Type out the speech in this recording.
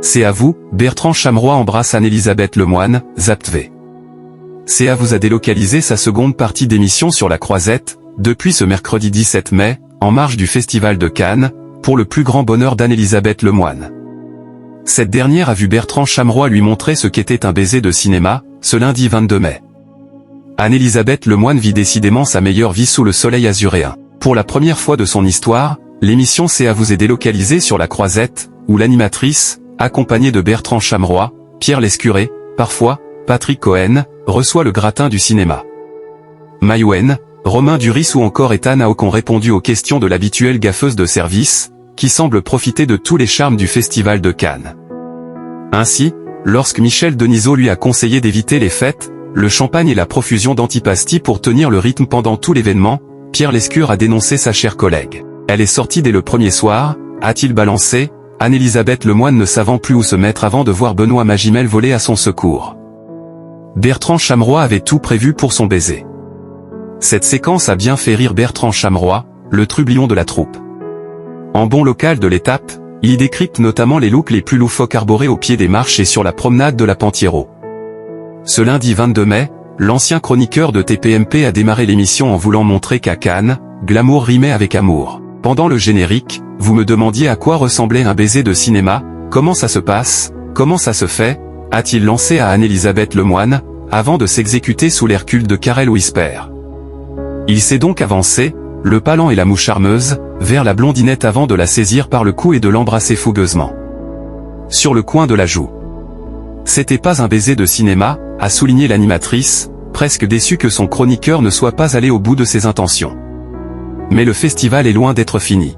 C'est à vous, Bertrand Chameroy embrasse Anne-Elisabeth Lemoine, ZAPTV. CA vous a délocalisé sa seconde partie d'émission sur la Croisette, depuis ce mercredi 17 mai, en marge du Festival de Cannes, pour le plus grand bonheur d'Anne-Elisabeth Lemoine. Cette dernière a vu Bertrand Chameroy lui montrer ce qu'était un baiser de cinéma, ce lundi 22 mai. Anne-Elisabeth Lemoine vit décidément sa meilleure vie sous le soleil azuréen. Pour la première fois de son histoire, l'émission CA vous est délocalisée sur la Croisette, où l'animatrice, accompagnée de Bertrand Chameroy, Pierre Lescuré, parfois, Patrick Cohen, reçoit le gratin du cinéma. Maïwen, Romain Duris ou encore Ethan Hawke ont répondu aux questions de l'habituelle gaffeuse de service, qui semble profiter de tous les charmes du Festival de Cannes. Ainsi, lorsque Michel Denisot lui a conseillé d'éviter les fêtes, le champagne et la profusion d'antipasti pour tenir le rythme pendant tout l'événement, Pierre Lescure a dénoncé sa chère collègue. Elle est sortie dès le premier soir, a-t-il balancé, Anne-Elisabeth Lemoine ne savant plus où se mettre avant de voir Benoît Magimel voler à son secours. Bertrand Chameroy avait tout prévu pour son baiser. Cette séquence a bien fait rire Bertrand Chameroy, le trublion de la troupe. En bon local de l'étape, il décrypte notamment les looks les plus loufoques arborés au pied des marches et sur la promenade de la Pentiero. Ce lundi 22 mai, l'ancien chroniqueur de TPMP a démarré l'émission en voulant montrer qu'à Cannes, glamour rimait avec amour. Pendant le générique, vous me demandiez à quoi ressemblait un baiser de cinéma, comment ça se passe, comment ça se fait, a-t-il lancé à Anne-Elisabeth Lemoine, avant de s'exécuter sous l'Hercule de Karel Whisper. Il s'est donc avancé, le palan et la mouche charmeuse, vers la blondinette avant de la saisir par le cou et de l'embrasser fougueusement. Sur le coin de la joue. C'était pas un baiser de cinéma, a souligné l'animatrice, presque déçue que son chroniqueur ne soit pas allé au bout de ses intentions. Mais le festival est loin d'être fini.